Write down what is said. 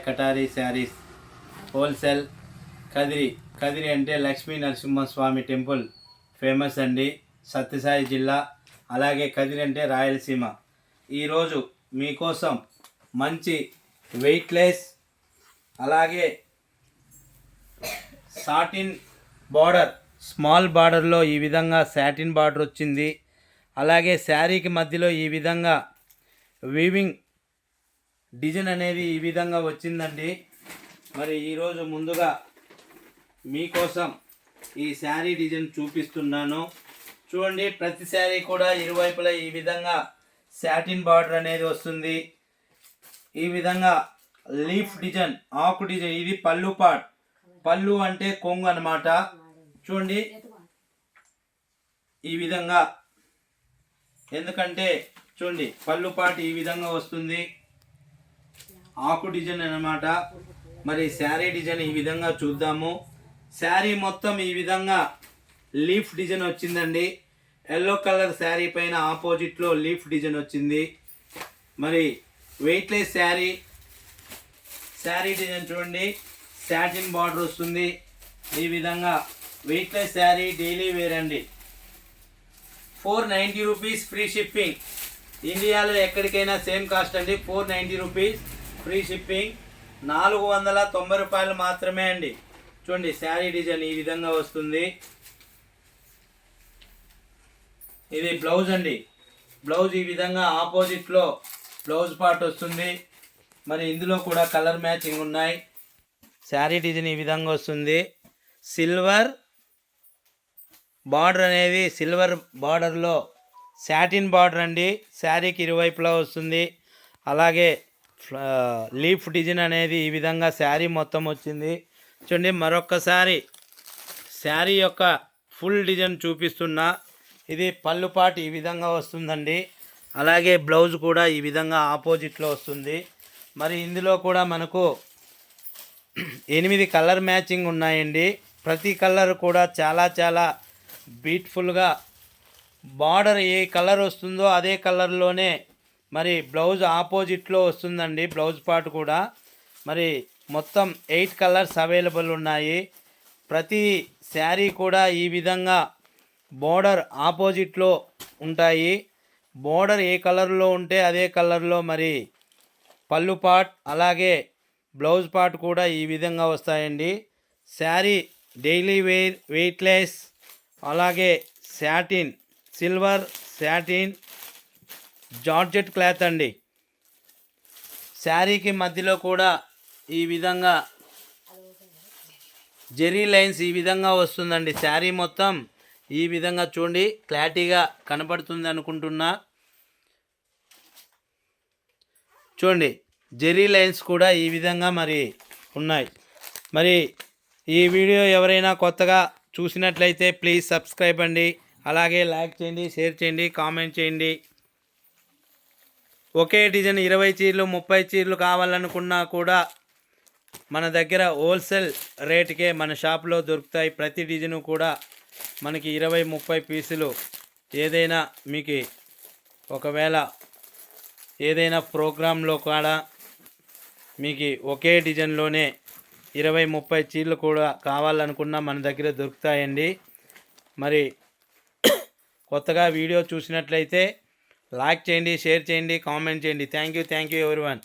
కటారీ saris wholesale Kadiri అంటే Lakshmi Narasimhaswamy temple famous అండి, సత్యసాయి జిల్లా. అలాగే కదిరి అంటే రాయలసీమ. ఈరోజు మీకోసం మంచి వెయిట్లెస్ అలాగే సాటిన్ బార్డర్, స్మాల్ బార్డర్లో ఈ విధంగా సాటిన్ బార్డర్ వచ్చింది. అలాగే శారీకి మధ్యలో ఈ విధంగా వీవింగ్ డిజైన్ అనేది ఈ విధంగా వచ్చిందండి. మరి ఈరోజు ముందుగా మీకోసం ఈ శారీ డిజైన్ చూపిస్తున్నాను. చూడండి, ప్రతి శారీ కూడా ఇరువైపులా ఈ విధంగా సాటిన్ బార్డర్ అనేది వస్తుంది. ఈ విధంగా లీఫ్ డిజైన్, ఆకు డిజైన్. ఇది పళ్ళు పార్ట్. పళ్ళు అంటే కొంగు అన్నమాట. చూడండి ఈ విధంగా, ఎందుకంటే చూడండి పళ్ళు పార్ట్ ఈ విధంగా వస్తుంది, ఆకు డిజైన్ అన్నమాట. మరి శారీ డిజైన్ ఈ విధంగా చూద్దాము. శారీ మొత్తం ఈ విధంగా లీఫ్ డిజైన్ వచ్చిందండి. ఎల్లో కలర్ శారీ పైన ఆపోజిట్లో లీఫ్ డిజైన్ వచ్చింది. మరి వెయిట్లెస్ శారీ డిజైన్ చూడండి, సాటిన్ బార్డర్ వస్తుంది. ఈ విధంగా వెయిట్లెస్ శారీ, డైలీ వేర్ అండి. 490 రూపీస్ ఫ్రీ షిప్పింగ్. ఇండియాలో ఎక్కడికైనా సేమ్ కాస్ట్ అండి. 490 రూపీస్ ఫ్రీ షిప్పింగ్. 490 రూపాయలు మాత్రమే అండి. చూడండి శారీ డిజైన్ ఈ విధంగా వస్తుంది. ఇది బ్లౌజ్ అండి. బ్లౌజ్ ఈ విధంగా ఆపోజిట్లో బ్లౌజ్ పార్ట్ వస్తుంది. మరి ఇందులో కూడా కలర్ మ్యాచింగ్ ఉన్నాయి. శారీ డిజైన్ ఈ విధంగా వస్తుంది. సిల్వర్ బార్డర్ అనేది సిల్వర్ బార్డర్లో సాటిన్ బార్డర్ అండి. శారీకి ఇరువైపులా వస్తుంది. అలాగే లీఫ్ డిజైన్ అనేది ఈ విధంగా శారీ మొత్తం వచ్చింది. చూడండి మరొక్కసారి శారీ యొక్క ఫుల్ డిజైన్ చూపిస్తున్నా. ఇది పళ్ళు పార్ట్ ఈ విధంగా వస్తుందండి. అలాగే బ్లౌజ్ కూడా ఈ విధంగా ఆపోజిట్లో వస్తుంది. మరి ఇందులో కూడా మనకు 8 కలర్ మ్యాచింగ్ ఉన్నాయండి. ప్రతి కలర్ కూడా చాలా బ్యూటిఫుల్గా, బార్డర్ ఏ కలర్ వస్తుందో అదే కలర్లోనే మరి బ్లౌజ్ ఆపోజిట్లో వస్తుందండి. బ్లౌజ్ పార్ట్ కూడా మరి మొత్తం 8 కలర్స్ అవైలబుల్ ఉన్నాయి. ప్రతి శారీ కూడా ఈ విధంగా బోర్డర్ ఆపోజిట్లో ఉంటాయి. బోర్డర్ ఏ కలర్లో ఉంటే అదే కలర్లో మరి పళ్ళు పార్ట్ అలాగే బ్లౌజ్ పార్ట్ కూడా ఈ విధంగా వస్తాయండి. శారీ డైలీ వేర్, వెయిట్లెస్, అలాగే satin, silver satin georgette cloth అండి. శారీకి మధ్యలో కూడా ఈ విధంగా జెరీ లైన్స్ ఈ విధంగా వస్తుందండి. శారీ మొత్తం ఈ విధంగా చూడండి, క్లారిటీగా కనపడుతుంది అనుకుంటున్నా. చూడండి జెరీ లైన్స్ కూడా ఈ విధంగా మరి ఉన్నాయి. మరి ఈ వీడియో ఎవరైనా కొత్తగా చూసినట్లయితే ప్లీజ్ సబ్స్క్రైబ్ అండి. అలాగే లైక్ చేయండి, షేర్ చేయండి, కామెంట్ చేయండి. ఒకే డిజైన్ 20 చీరలు 30 చీరలు కావాలనుకున్నా కూడా మన దగ్గర హోల్సేల్ రేటుకే మన షాప్లో దొరుకుతాయి. ప్రతి డిజైను కూడా మనకి 20-30 పీసులు. ఏదైనా మీకు ఒకవేళ ఏదైనా ప్రోగ్రాంలో కూడా మీకు ఒకే డిజైన్లోనే 20-30 చీరలు కూడా కావాలనుకున్నా మన దగ్గర దొరుకుతాయండి. మరి కొత్తగా వీడియో చూసినట్లయితే లైక్ చేయండి, షేర్ చేయండి, కామెంట్ చేయండి. Thank you everyone.